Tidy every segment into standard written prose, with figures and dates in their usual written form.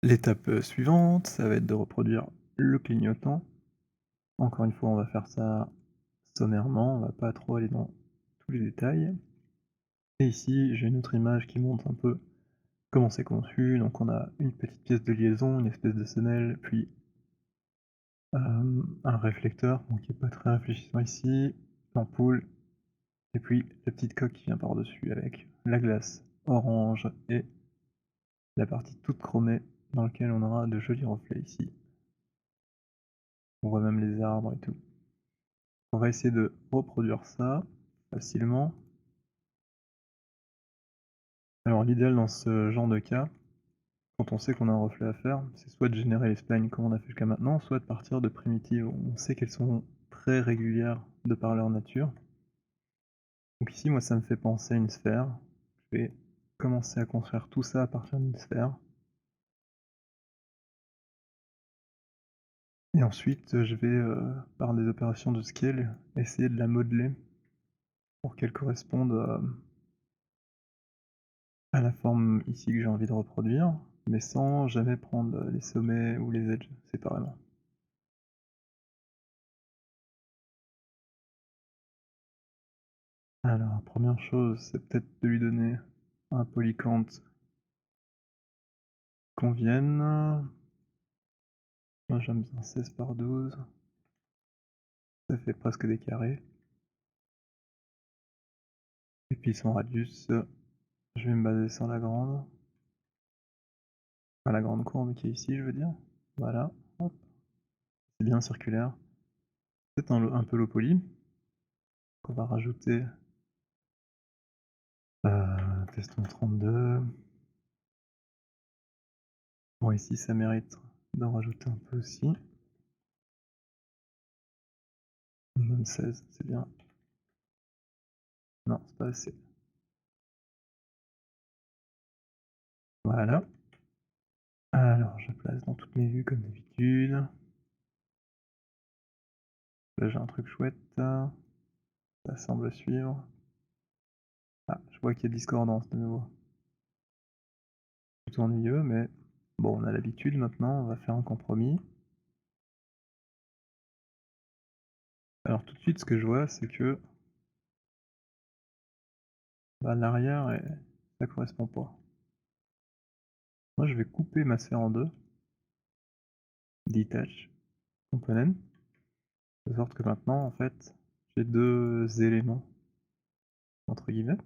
L'étape, suivante, ça va être de reproduire le clignotant. Encore une fois, on va faire ça sommairement, on va pas trop aller dans tous les détails. Et ici, j'ai une autre image qui montre un peu comment c'est conçu. Donc on a une petite pièce de liaison, une espèce de semelle, puis, un réflecteur, donc qui est pas très réfléchissant ici, l'ampoule, et puis la petite coque qui vient par-dessus avec la glace orange et la partie toute chromée dans lequel on aura de jolis reflets ici. On voit même les arbres et tout. On va essayer de reproduire ça facilement. Alors l'idéal dans ce genre de cas, quand on sait qu'on a un reflet à faire, c'est soit de générer les splines comme on a fait jusqu'à maintenant, soit de partir de primitives. On sait qu'elles sont très régulières de par leur nature. Donc ici, moi, ça me fait penser à une sphère. Je vais commencer à construire tout ça à partir d'une sphère. Et ensuite, je vais, par des opérations de scale, essayer de la modeler pour qu'elle corresponde à la forme ici que j'ai envie de reproduire, mais sans jamais prendre les sommets ou les edges séparément. Alors, première chose, c'est peut-être de lui donner un polycante qui convienne. Moi j'aime bien 16 par 12, ça fait presque des carrés. Et puis son radius, je vais me baser sur la grande. Enfin la grande courbe qui est ici, je veux dire. Voilà, hop, c'est bien circulaire. Peut-être un peu low poly, qu'on va rajouter, testons 32. Bon ici ça mérite d'en rajouter un peu aussi. Même 16, c'est bien. Non, c'est pas assez. Voilà. Alors je place dans toutes mes vues comme d'habitude. Là j'ai un truc chouette, ça semble suivre. Ah, je vois qu'il y a discordance de nouveau. Plutôt ennuyeux, mais bon, on a l'habitude maintenant, on va faire un compromis. Alors tout de suite, ce que je vois, c'est que bah, l'arrière, ça correspond pas. Moi, je vais couper ma sphère en deux, detach component, de sorte que maintenant, en fait, j'ai deux éléments, entre guillemets.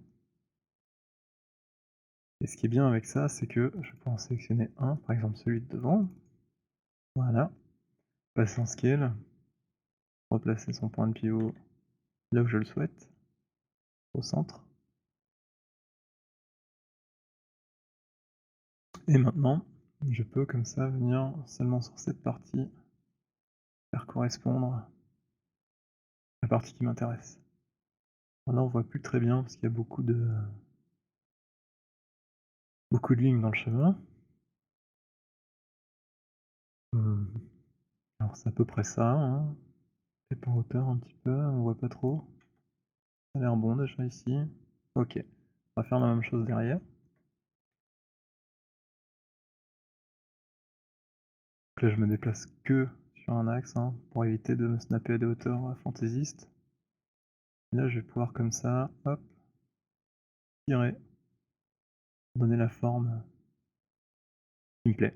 Et ce qui est bien avec ça, c'est que je peux en sélectionner un, par exemple celui de devant. Voilà, passer en scale, replacer son point de pivot là où je le souhaite, au centre. Et maintenant, je peux comme ça venir seulement sur cette partie, faire correspondre la partie qui m'intéresse. Là on voit plus très bien parce qu'il y a beaucoup de lignes dans le chemin. Alors c'est à peu près ça, hein. Peut-être en hauteur un petit peu, on voit pas trop. Ça a l'air bon déjà ici. OK, on va faire la même chose derrière. Donc là je me déplace que sur un axe, hein, pour éviter de me snapper à des hauteurs fantaisistes. Là je vais pouvoir comme ça, hop, tirer, donner la forme qui me plaît.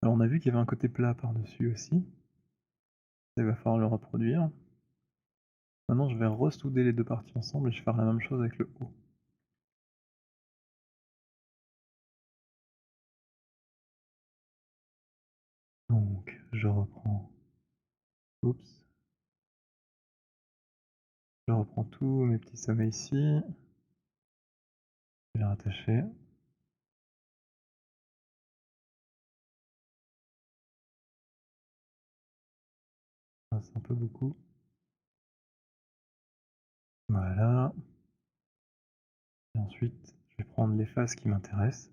Alors on a vu qu'il y avait un côté plat par-dessus aussi, ça il va falloir le reproduire. Maintenant je vais ressouder les deux parties ensemble et je vais faire la même chose avec le haut. Donc je reprends, oups, je reprends tous mes petits sommets ici, je vais les rattacher. Ah, c'est un peu beaucoup. Voilà. Et ensuite, je vais prendre les faces qui m'intéressent,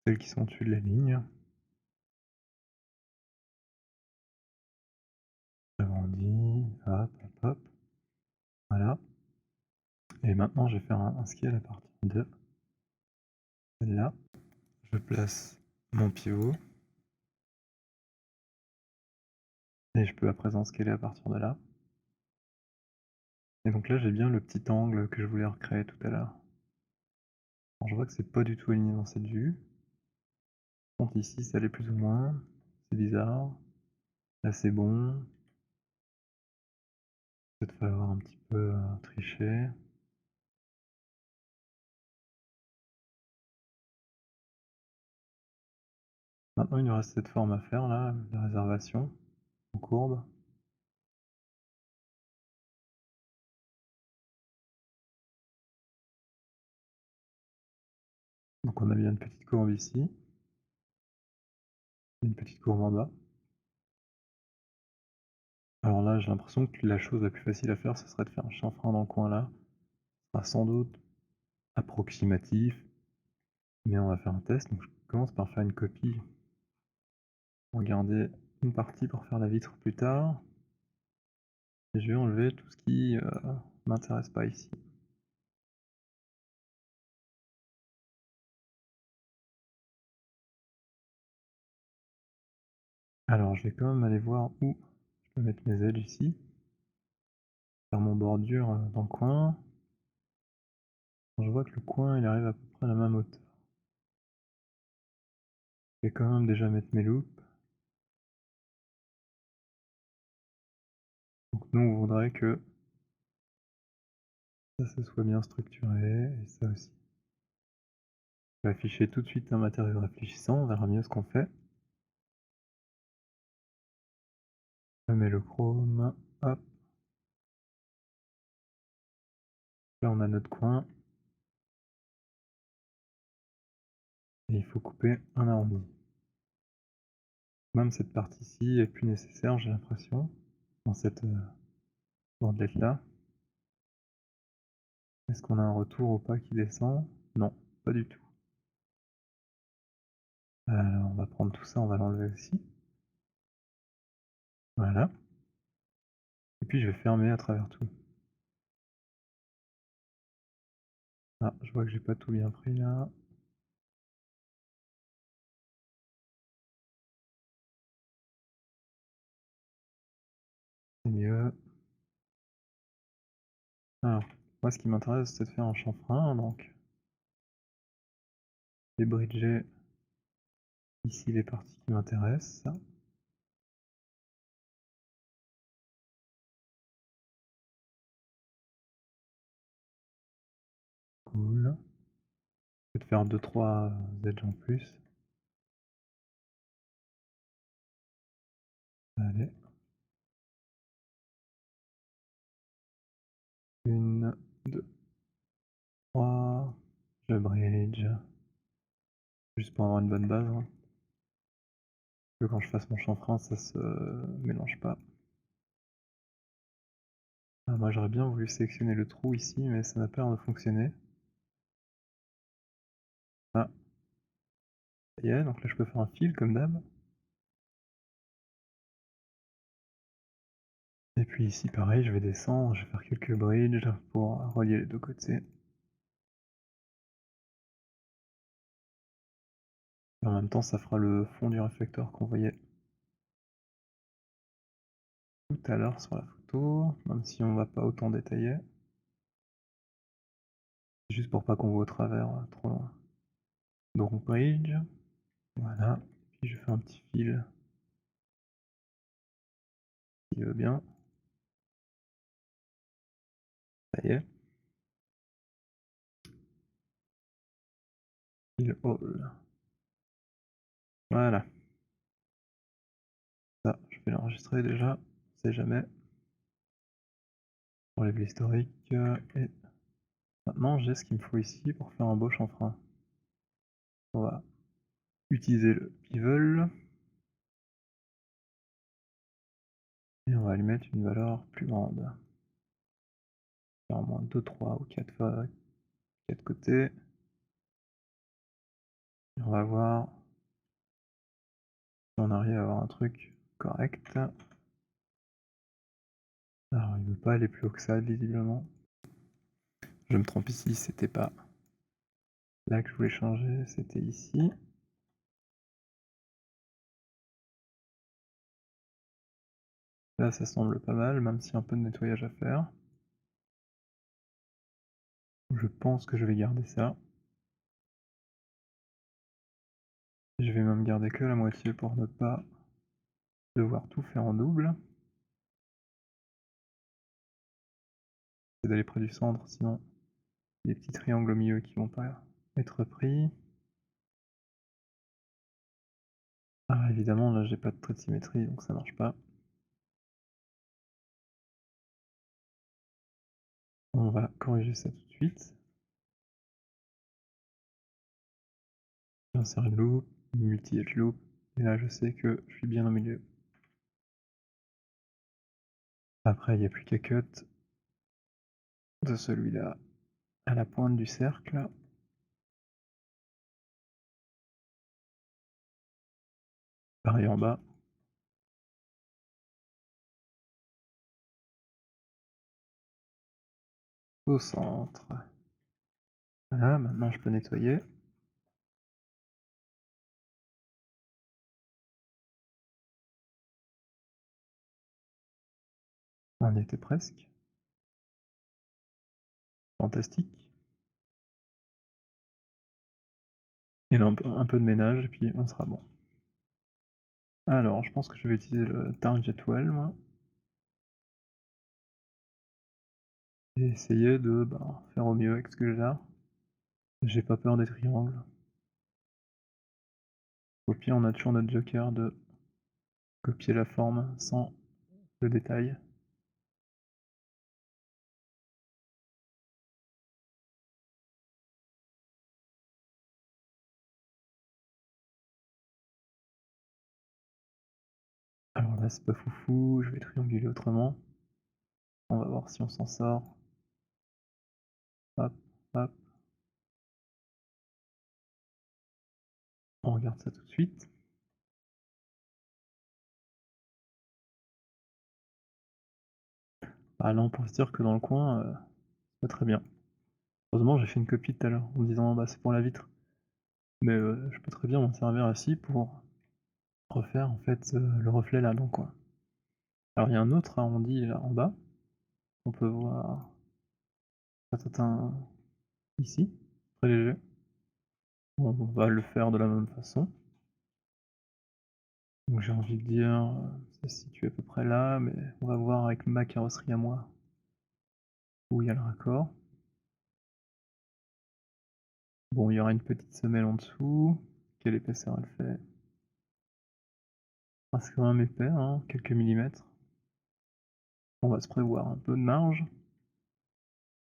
celles qui sont au-dessus de la ligne. J'agrandis, hop, hop, hop. Voilà. Et maintenant, je vais faire un scale à partir de celle-là. Je place mon pivot. Et je peux à présent scaler à partir de là. Et donc là, j'ai bien le petit angle que je voulais recréer tout à l'heure. Alors je vois que c'est pas du tout aligné dans cette vue. Par contre ici, ça l'est plus ou moins. C'est bizarre. Là, c'est bon. Peut-être falloir un petit peu tricher. Maintenant, il nous reste cette forme à faire là, la réservation en courbe. Donc on a bien une petite courbe ici, une petite courbe en bas. Alors là, j'ai l'impression que la chose la plus facile à faire, ce serait de faire un chanfrein dans le coin là. Ce sera sans doute approximatif, mais on va faire un test. Donc je commence par faire une copie pour garder une partie pour faire la vitre plus tard. Et je vais enlever tout ce qui m'intéresse pas ici. Alors je vais quand même aller voir où je peux mettre mes edges ici. Faire mon bordure dans le coin. Je vois que le coin il arrive à peu près à la même hauteur. Je vais quand même déjà mettre mes loops. Donc nous on voudrait que ça se soit bien structuré et ça aussi. Je vais afficher tout de suite un matériau réfléchissant, on verra mieux ce qu'on fait. Je mets le chrome, hop. Là on a notre coin. Et il faut couper un arrondi. Même cette partie-ci est plus nécessaire, j'ai l'impression, dans cette bandelette-là. Est-ce qu'on a un retour ou pas qui descend? Non, pas du tout. Alors on va prendre tout ça, on va l'enlever aussi. Voilà. Et puis je vais fermer à travers tout. Ah, je vois que j'ai pas tout bien pris là. C'est mieux. Alors, moi ce qui m'intéresse c'est de faire un chanfrein, donc je vais bridger ici les parties qui m'intéressent. Cool. Je vais te faire 2-3 edges en plus. Allez. Une, deux, trois. Je bridge. Juste pour avoir une bonne base. Hein. Que quand je fasse mon chanfrein, ça se mélange pas. Ah, moi j'aurais bien voulu sélectionner le trou ici, mais ça n'a pas l'air de fonctionner. Ah, ça y est, donc là je peux faire un fil comme d'hab. Et puis ici pareil, je vais descendre, je vais faire quelques bridges pour relier les deux côtés. Et en même temps ça fera le fond du réflecteur qu'on voyait tout à l'heure sur la photo, même si on va pas autant détailler. Juste pour pas qu'on voit au travers trop loin. Donc bridge, voilà. Puis je fais un petit fil qui veut bien. Ça y est. Fil all. Voilà. Ça, je vais l'enregistrer déjà, on sait jamais. J'enlève l'historique et maintenant j'ai ce qu'il me faut ici pour faire un beau chanfrein. On va utiliser le bevel et on va lui mettre une valeur plus grande. Faire au moins 2, 3 ou 4 fois 4 côtés. Et on va voir si on arrive à avoir un truc correct. Alors il ne veut pas aller plus haut que ça visiblement. Je me trompe ici, c'était pas là que je voulais changer, c'était ici. Là, ça semble pas mal, même s'il y a un peu de nettoyage à faire. Je pense que je vais garder ça. Je vais même garder que la moitié pour ne pas devoir tout faire en double. C'est d'aller près du centre, sinon les petits triangles au milieu qui vont pas être pris. Ah évidemment là j'ai pas de trait de symétrie donc ça marche pas. On va corriger ça tout de suite. J'insère une loupe, une multi-edge loop, et là je sais que je suis bien au milieu. Après il n'y a plus qu'à cut de celui-là à la pointe du cercle. Pareil en bas. Au centre. Voilà, maintenant je peux nettoyer. On y était presque. Fantastique. Et là un peu de ménage et puis on sera bon. Alors je pense que je vais utiliser le Target Well moi. Et essayer de faire au mieux avec ce que j'ai là. J'ai pas peur des triangles. Au pire on a toujours notre joker de copier la forme sans le détail. Alors là c'est pas foufou, je vais trianguler autrement. On va voir si on s'en sort. Hop, hop. On regarde ça tout de suite. Ah là on pourrait se dire que dans le coin, c'est pas très bien. Heureusement j'ai fait une copie tout à l'heure en me disant bah c'est pour la vitre. Mais je peux très bien m'en servir aussi pour refaire en fait le reflet là dans le coin. Alors il y a un autre arrondi là en bas. On peut voir ici, très léger. On va le faire de la même façon. Donc j'ai envie de dire, ça se situe à peu près là, mais on va voir avec ma carrosserie à moi où il y a le raccord. Bon, il y aura une petite semelle en dessous. Quelle épaisseur elle fait? Ah, c'est quand même épais, hein, quelques millimètres. On va se prévoir un peu de marge.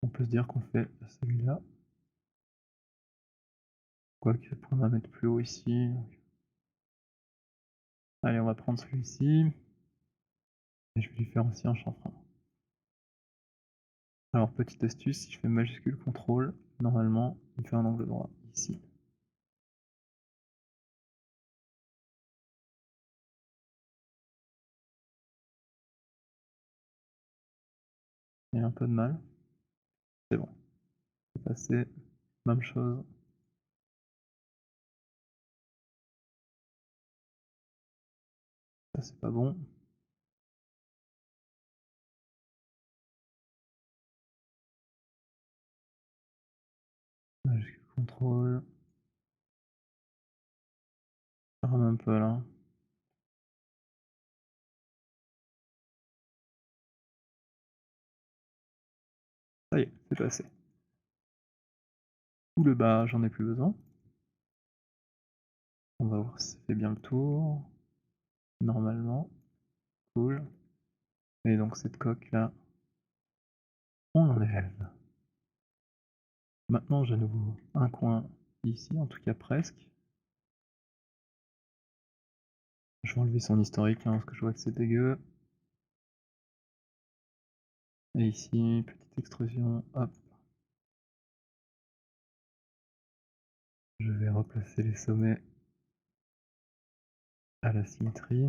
On peut se dire qu'on fait celui-là. Quoique, je pourrais même mettre plus haut ici. Allez, on va prendre celui-ci. Et je vais lui faire aussi un chanfrein. Alors, petite astuce, si je fais majuscule contrôle, normalement, il fait un angle droit ici. Il y a un peu de mal. C'est bon. C'est passé. Même chose. Ça, c'est pas bon. Majuscule contrôle. Ferme un peu là. Ça y est, c'est passé. Tout le bas, j'en ai plus besoin. On va voir si ça fait bien le tour. Normalement. Cool. Et donc cette coque là, on l'enlève. Maintenant j'ai à nouveau un coin ici, en tout cas presque. Je vais enlever son historique parce que je vois que c'est dégueu. Et ici, petite extrusion, hop. Je vais replacer les sommets à la symétrie.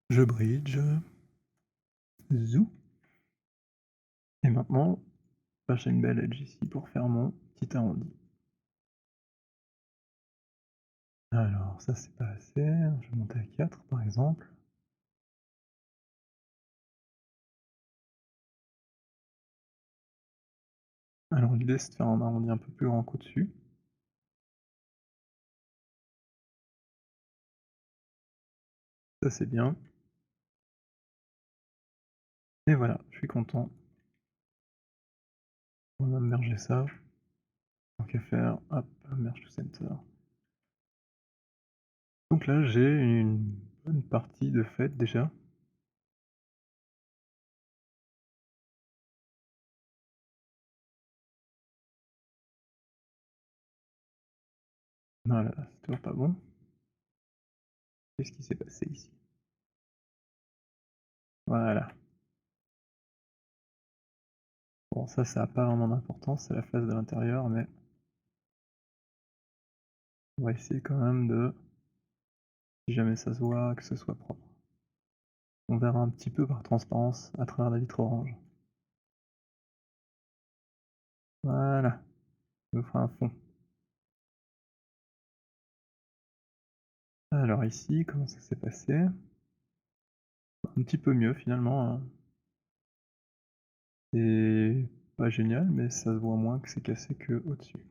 Je bridge. Zou. Et maintenant, j'ai une belle edge ici pour faire mon petit arrondi. Alors ça c'est pas assez, je vais monter à 4 par exemple. Alors l'idée c'est de faire un arrondi un peu plus grand qu'au-dessus. Ça c'est bien. Et voilà, je suis content. On va merger ça. Tant qu'à faire, hop, merge to center. Donc là j'ai une bonne partie de faite déjà. Voilà, c'est toujours pas bon. Qu'est-ce qui s'est passé ici? Voilà. Bon ça a pas vraiment d'importance, c'est la face de l'intérieur, mais on va essayer quand même de, si jamais ça se voit, que ce soit propre. On verra un petit peu par transparence à travers la vitre orange. Voilà, ça nous fera un fond. Alors ici, comment ça s'est passé? Un petit peu mieux finalement, hein. C'est pas génial, mais ça se voit moins que c'est cassé que au-dessus.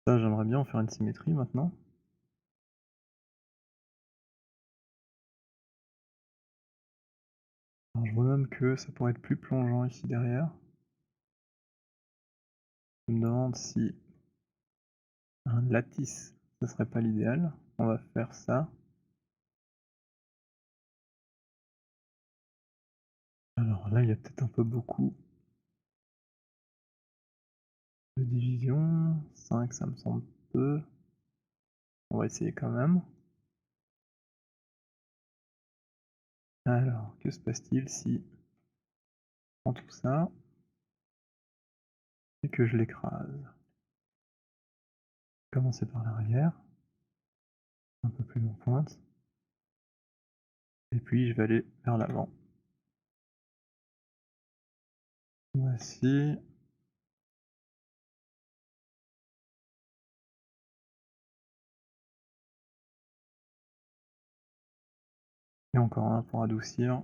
Ça, j'aimerais bien en faire une symétrie maintenant. Alors je vois même que ça pourrait être plus plongeant ici derrière. Je me demande si un lattice, ce serait pas l'idéal. On va faire ça. Alors là, il y a peut-être un peu beaucoup de division. 5, ça me semble peu. On va essayer quand même. Alors, que se passe-t-il si je prends tout ça et que je l'écrase? Commencer par l'arrière, un peu plus en pointe, et puis je vais aller vers l'avant. Voici. Et encore un pour adoucir.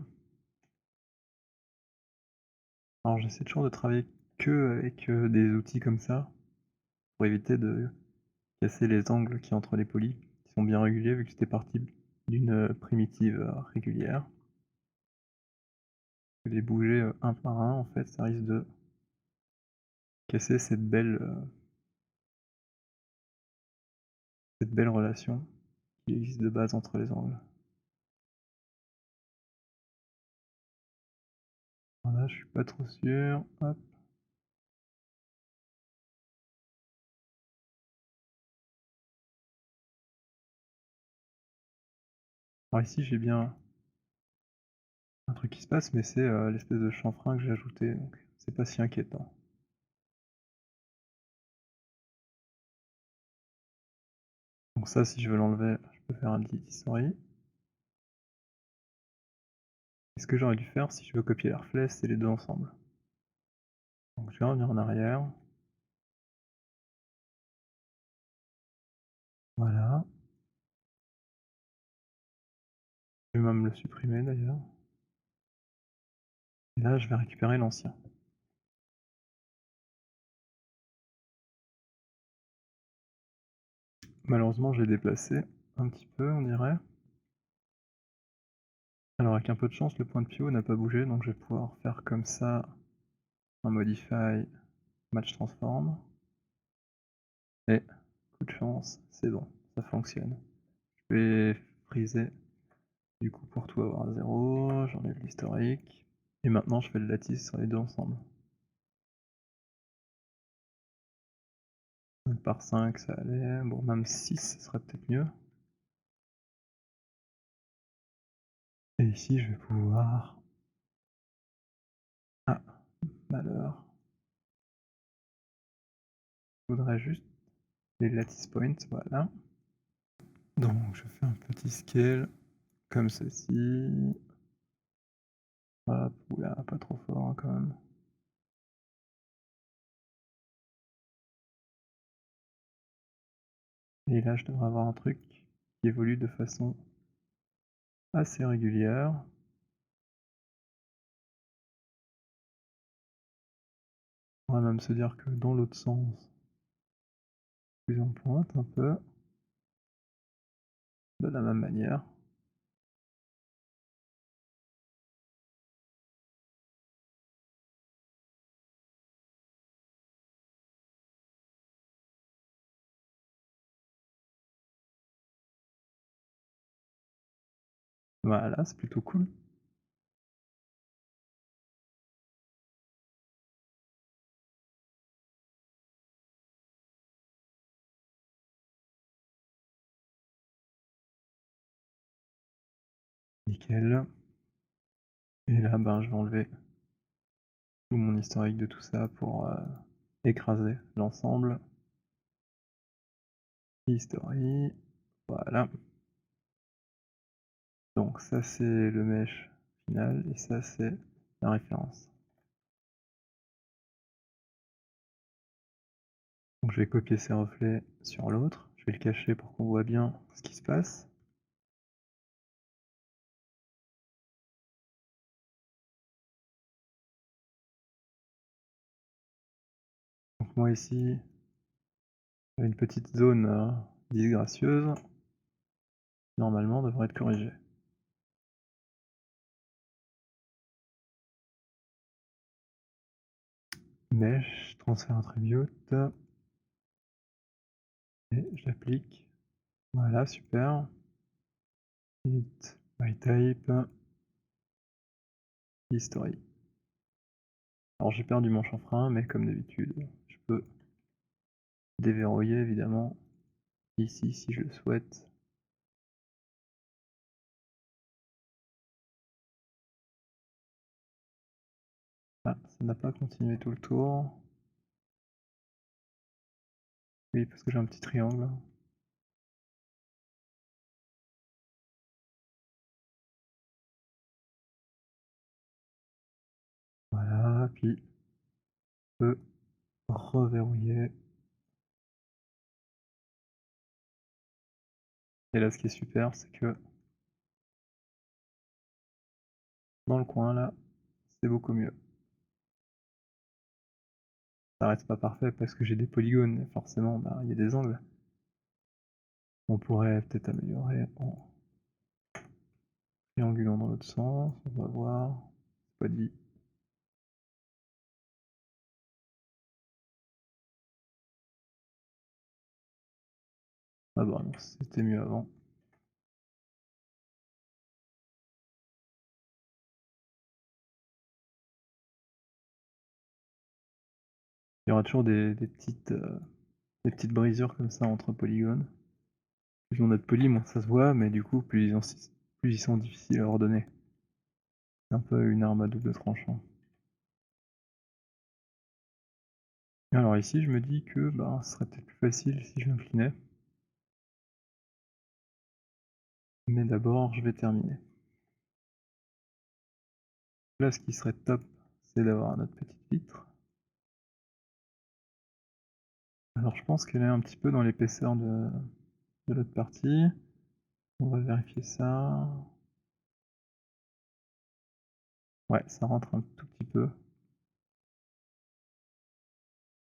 Alors j'essaie toujours de travailler que avec des outils comme ça, pour éviter de casser les angles qu'il y a entre les polis, qui sont bien réguliers vu que j'étais parti d'une primitive régulière. Les bouger un par un, en fait, ça risque de casser cette belle relation qui existe de base entre les angles. Voilà, je suis pas trop sûr. Hop. Alors ici j'ai bien un truc qui se passe, mais c'est l'espèce de chanfrein que j'ai ajouté, donc c'est pas si inquiétant. Donc ça, si je veux l'enlever, je peux faire un petit history. Et ce que j'aurais dû faire, si je veux copier les reflets, c'est les deux ensemble. Donc je vais revenir en arrière. Voilà. Je vais même le supprimer d'ailleurs. Et là, je vais récupérer l'ancien. Malheureusement, je l'ai déplacé un petit peu, on dirait. Alors avec un peu de chance, le point de pivot n'a pas bougé, donc je vais pouvoir faire comme ça un modify match transform. Et coup de chance, c'est bon, ça fonctionne. Je vais friser du coup pour tout avoir à 0, j'enlève l'historique. Et maintenant je fais le lattice sur les deux ensemble. 5 par 5 ça allait, bon même 6 ce serait peut-être mieux. Et ici je vais pouvoir... Ah, malheur. Je voudrais juste les lattice points, voilà. Donc je fais un petit scale comme ceci. Hop, oula, pas trop fort hein, quand même. Et là, je devrais avoir un truc qui évolue de façon assez régulière. On pourrait même se dire que dans l'autre sens, plus en pointe un peu, de la même manière. Voilà, c'est plutôt cool. Nickel. Et là, ben, je vais enlever tout mon historique de tout ça pour écraser l'ensemble. History, voilà. Donc ça c'est le mesh final et ça c'est la référence. Donc je vais copier ces reflets sur l'autre, je vais le cacher pour qu'on voit bien ce qui se passe. Donc moi ici, j'ai une petite zone disgracieuse, normalement devrait être corrigée. Mesh, transfert attribute, et j'applique. Voilà, super. Edit by type, history. Alors j'ai perdu mon chanfrein, mais comme d'habitude, je peux déverrouiller évidemment ici si je le souhaite. Ah, ça n'a pas continué tout le tour. Oui, parce que j'ai un petit triangle. Voilà, puis je peux reverrouiller. Et là, ce qui est super, c'est que dans le coin, là, c'est beaucoup mieux. Ça reste pas parfait parce que j'ai des polygones, et forcément, bah, il y a des angles. On pourrait peut-être améliorer en triangulant dans l'autre sens, on va voir. C'est pas dit. Ah bah non, c'était mieux avant. Il y aura toujours des petites brisures comme ça entre polygones. Plus on a de poly, moins ça se voit, mais du coup, plus ils sont difficiles à ordonner. C'est un peu une arme à double tranchant. Alors ici, je me dis que bah, ce serait peut-être plus facile si je m'inclinais. Mais d'abord, je vais terminer. Là, ce qui serait top, c'est d'avoir notre petite vitre. Alors je pense qu'elle est un petit peu dans l'épaisseur de l'autre partie. On va vérifier ça. Ouais, ça rentre un tout petit peu.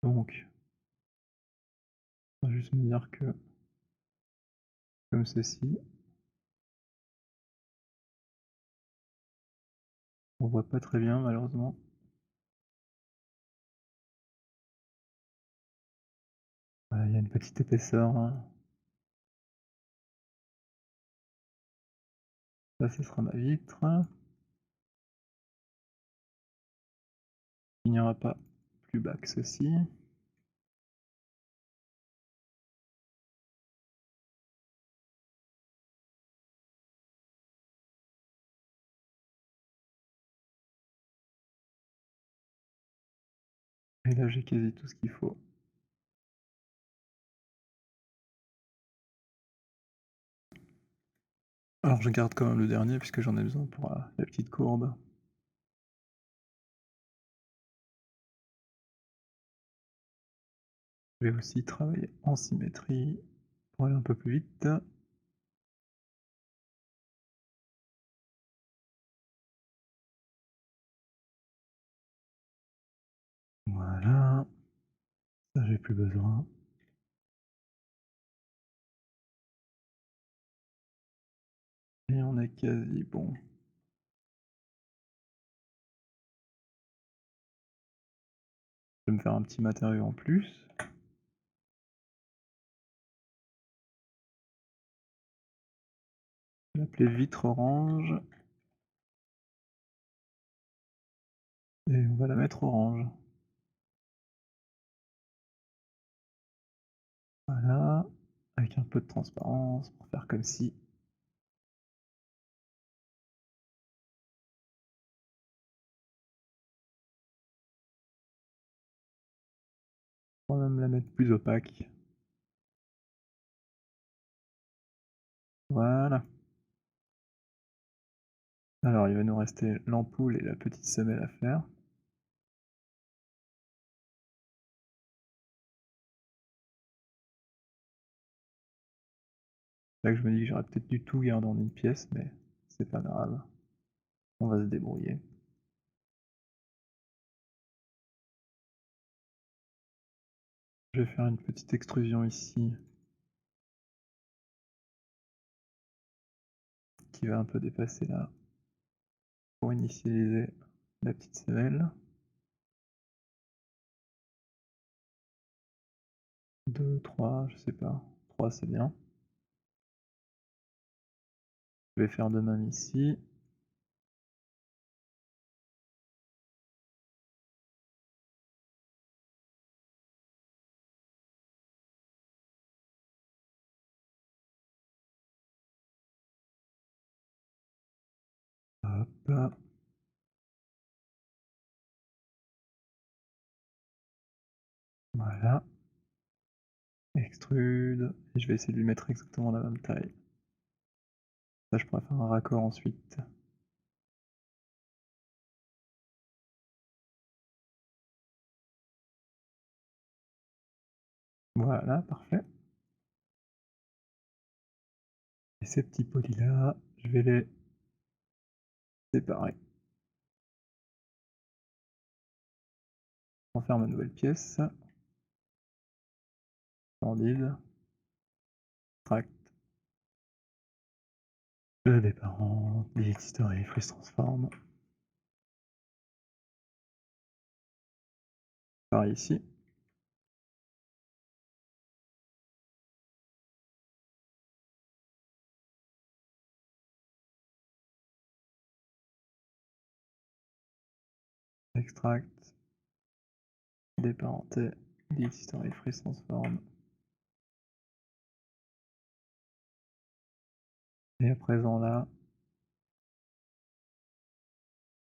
Donc, on va juste me dire que comme ceci, on voit pas très bien malheureusement. Voilà, il y a une petite épaisseur, hein. Là, ce sera ma vitre. Il n'y aura pas plus bas que ceci. Et là, j'ai quasi tout ce qu'il faut. Alors je garde quand même le dernier puisque j'en ai besoin pour la petite courbe. Je vais aussi travailler en symétrie pour aller un peu plus vite. Voilà, ça j'ai plus besoin. Et on est quasi bon. Je vais me faire un petit matériau en plus. Je vais l'appeler vitre orange. Et on va la mettre orange. Voilà, avec un peu de transparence pour faire comme si. On va même la mettre plus opaque. Voilà. Alors il va nous rester l'ampoule et la petite semelle à faire. Là que je me dis que j'aurais peut-être dû tout garder en une pièce, mais c'est pas grave. On va se débrouiller. Je vais faire une petite extrusion ici qui va un peu dépasser là pour initialiser la petite semelle. 2, 3, je sais pas. 3 c'est bien. Je vais faire de même ici. Hop. Voilà. Extrude. Et je vais essayer de lui mettre exactement la même taille. Ça, je pourrais faire un raccord ensuite. Voilà, parfait. Et ces petits polis là, je vais les séparer. On va faire ma nouvelle pièce. Splendide. Tract. Des parents, des history, freeze transform. Pareil ici. Extract. Déparenté. Delete history, freeze transform. Et à présent là,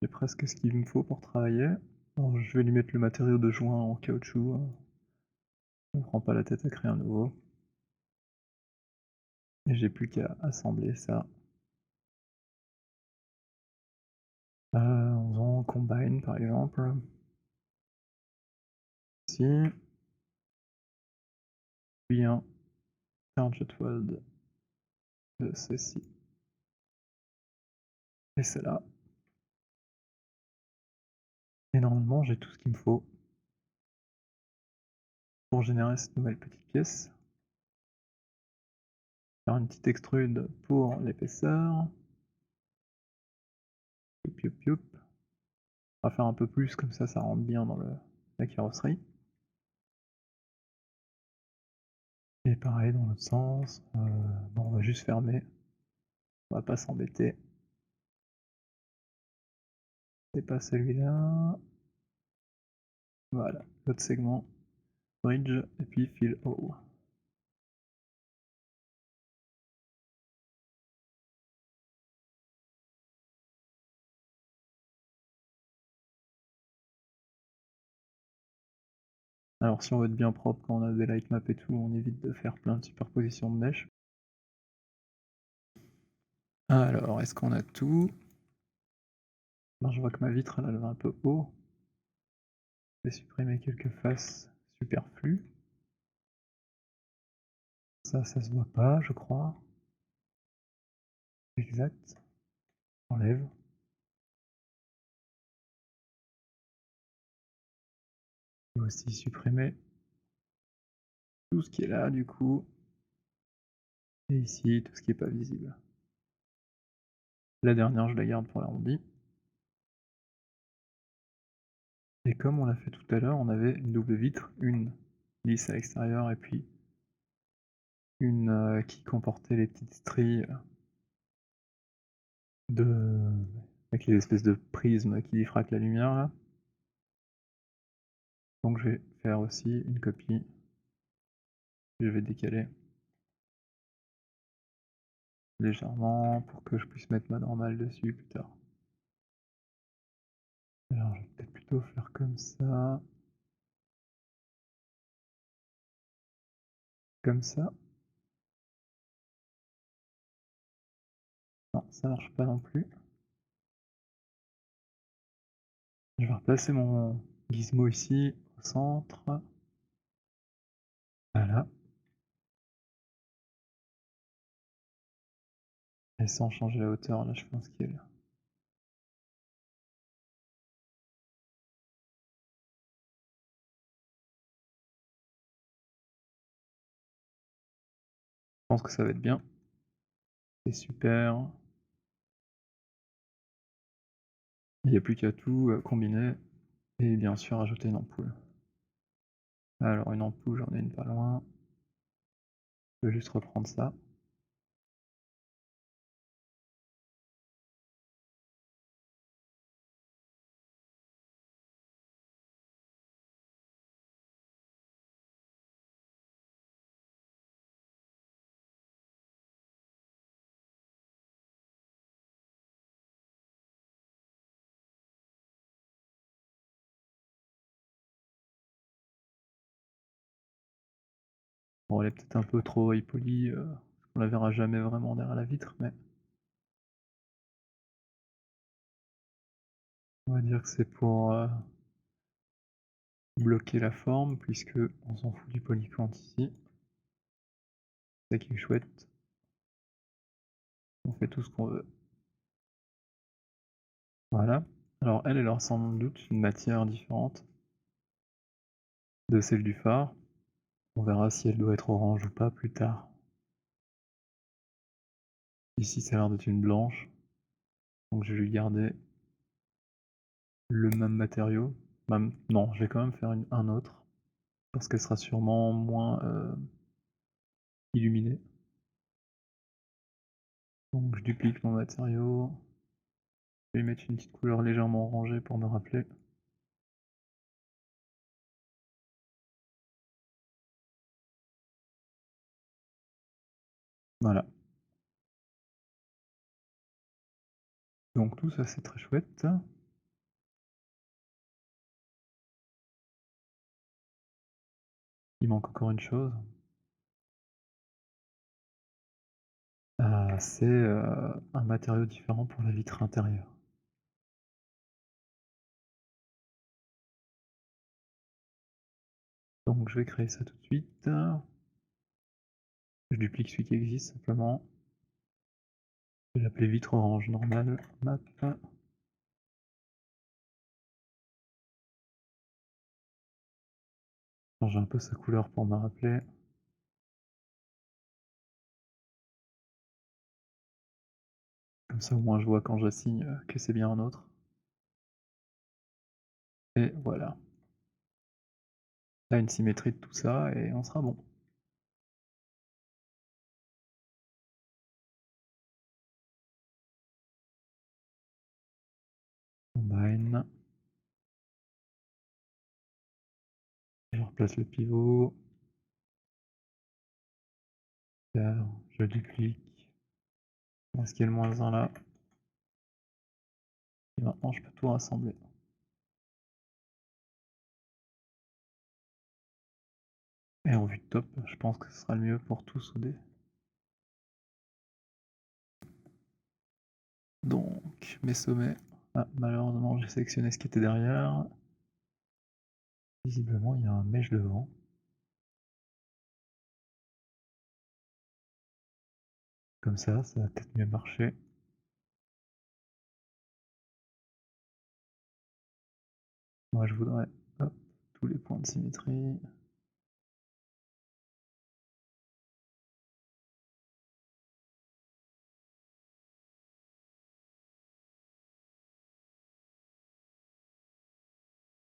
j'ai presque ce qu'il me faut pour travailler. Alors, je vais lui mettre le matériau de joint en caoutchouc. On ne prend pas la tête à créer un nouveau. Et j'ai plus qu'à assembler ça. En faisant combine par exemple. Ici. Puis un target weld de ceci. Et c'est là. Et normalement j'ai tout ce qu'il me faut pour générer cette nouvelle petite pièce. Faire une petite extrude pour l'épaisseur. Youp, youp, youp. On va faire un peu plus, comme ça rentre bien dans la carrosserie. Et pareil dans l'autre sens. Bon, on va juste fermer. On va pas s'embêter. C'est pas celui-là. Voilà, l'autre segment. Bridge et puis fill all. Alors si on veut être bien propre quand on a des light maps et tout, on évite de faire plein de superpositions de mèches. Alors, est-ce qu'on a tout? Alors, je vois que ma vitre elle va un peu haut. Je vais supprimer quelques faces superflues. ça se voit pas, je crois. Exact. Enlève. Je vais aussi supprimer tout ce qui est là, du coup. Et ici, tout ce qui est pas visible. La dernière, je la garde pour l'arrondi. Et comme on l'a fait tout à l'heure, on avait une double vitre, une lisse à l'extérieur et puis une qui comportait les petites stries de avec les espèces de prismes qui diffractent la lumière là. Donc je vais faire aussi une copie. Je vais décaler légèrement pour que je puisse mettre ma normale dessus plus tard. Alors je vais peut-être plutôt faire comme ça. Comme ça. Non, ça marche pas non plus. Je vais replacer mon gizmo ici, au centre. Voilà. Et sans changer la hauteur, là je fais un scale. Je pense que ça va être bien. C'est super. Il n'y a plus qu'à tout combiner. Et bien sûr ajouter une ampoule. Alors une ampoule, j'en ai une pas loin. Je vais juste reprendre ça. Bon, elle est peut-être un peu trop épolie, on la verra jamais vraiment derrière la vitre, mais on va dire que c'est pour bloquer la forme, puisque on s'en fout du polyquant ici. C'est ça qui est chouette. On fait tout ce qu'on veut. Voilà. Alors elle aura sans doute une matière différente de celle du phare. On verra si elle doit être orange ou pas plus tard. Ici ça a l'air d'être une blanche, donc je vais lui garder le même matériau. Non, je vais quand même faire un autre, parce qu'elle sera sûrement moins illuminée. Donc je duplique mon matériau. Je vais mettre une petite couleur légèrement orangée pour me rappeler. Voilà. Donc tout ça c'est très chouette. Il manque encore une chose. C'est un matériau différent pour la vitre intérieure. Donc je vais créer ça tout de suite. Je duplique celui qui existe simplement. Je vais l'appeler vitre orange normale map. Changer un peu sa couleur pour me rappeler. Comme ça au moins je vois quand j'assigne que c'est bien un autre. Et voilà. Là une symétrie de tout ça et on sera bon. Combine. Je replace le pivot. Je duplique. Est-ce qu'il y a le -1 là? Et maintenant je peux tout rassembler. Et en vue de top, je pense que ce sera le mieux pour tout souder. Donc mes sommets. Ah, malheureusement j'ai sélectionné ce qui était derrière. Visiblement il y a un mèche devant. Comme ça va peut-être mieux marcher. Moi, je voudrais, hop, tous les points de symétrie.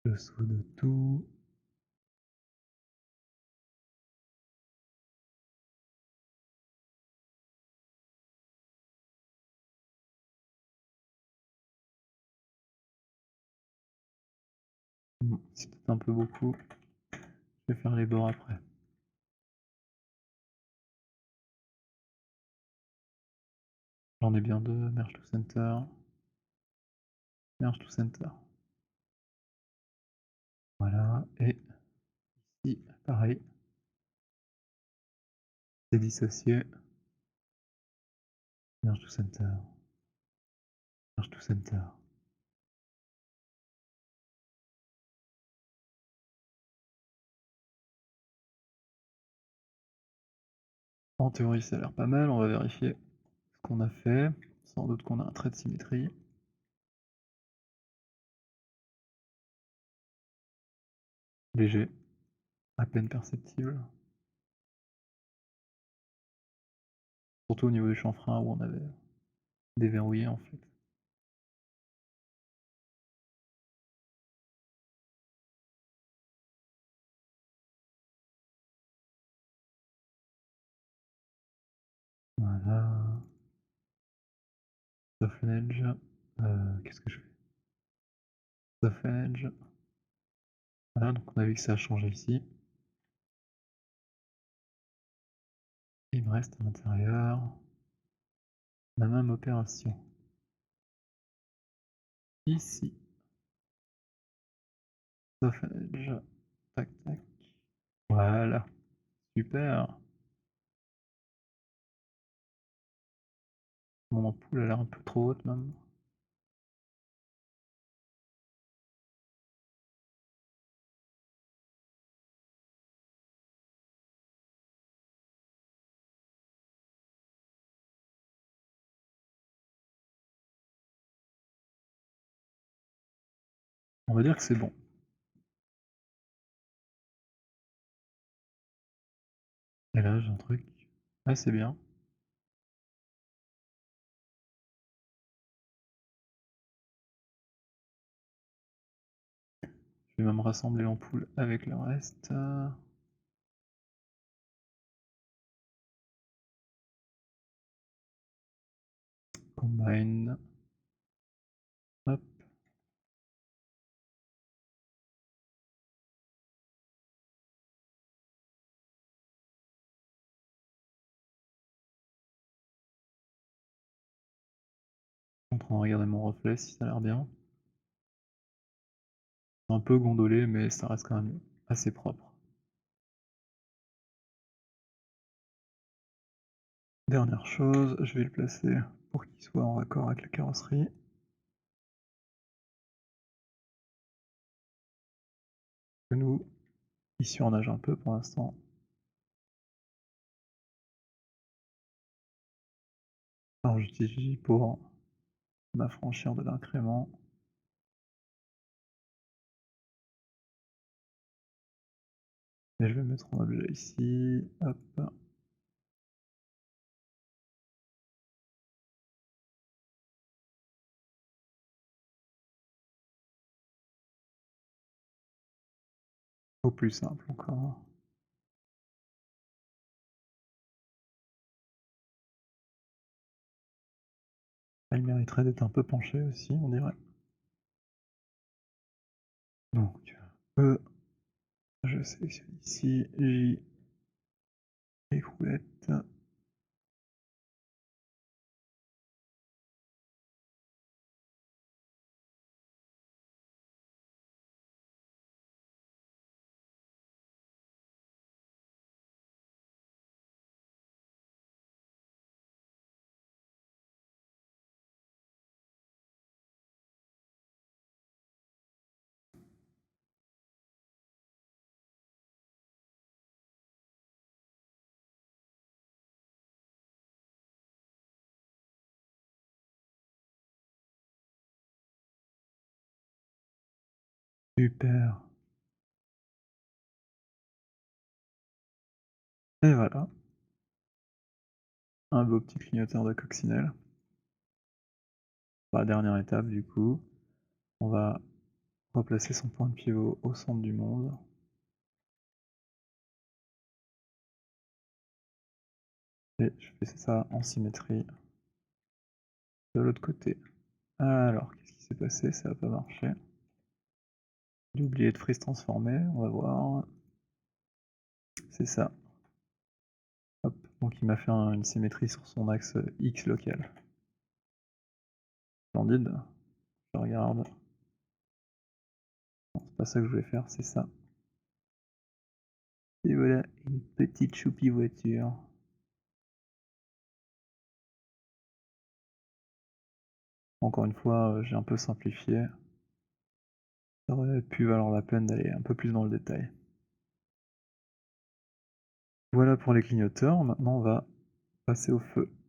Dessous de tout. C'est peut-être un peu beaucoup. Je vais faire les bords après. J'en ai bien deux. Merge to center. Merge to center. Voilà. Et ici, pareil. C'est dissocié. Merge to center. Merge to center. En théorie, ça a l'air pas mal. On va vérifier ce qu'on a fait. Sans doute qu'on a un trait de symétrie. Léger. À peine perceptible. Surtout au niveau du chanfrein où on avait déverrouillé en fait. Voilà. Soften edge. Qu'est-ce que je fais? Soften edge. Voilà, donc on a vu que ça a changé ici. Il me reste à l'intérieur la même opération. Ici. Soften edge. Tac tac. Voilà. Super. Mon ampoule a l'air un peu trop haute même. On va dire que c'est bon. Et là j'ai un truc assez bien. Je vais même rassembler l'ampoule avec le reste. Combine. Hop. Je suis en train de regarder mon reflet si ça a l'air bien. Un peu gondolé mais ça reste quand même assez propre. Dernière chose, je vais le placer pour qu'il soit en raccord avec la carrosserie. Nous, il surnage un peu pour l'instant. Alors j'utilise pour m'affranchir de l'incrément. Et je vais mettre un objet ici. Hop. Au plus simple encore. Elle mériterait d'être un peu penchée aussi, on dirait. Donc, E, je sélectionne ici, J, écoulette. Super. Et voilà, un beau petit clignoteur de coccinelle. Bah, dernière étape du coup, on va replacer son point de pivot au centre du monde. Et je fais ça en symétrie de l'autre côté. Alors, qu'est-ce qui s'est passé? Ça a pas marché. J'ai oublié de freeze transformer, on va voir. C'est ça. Hop, donc il m'a fait une symétrie sur son axe X local. Splendide. Je regarde. Non, c'est pas ça que je voulais faire, c'est ça. Et voilà, une petite choupie voiture. Encore une fois, j'ai un peu simplifié. Ça aurait pu valoir la peine d'aller un peu plus dans le détail. Voilà pour les clignoteurs, maintenant on va passer au feu.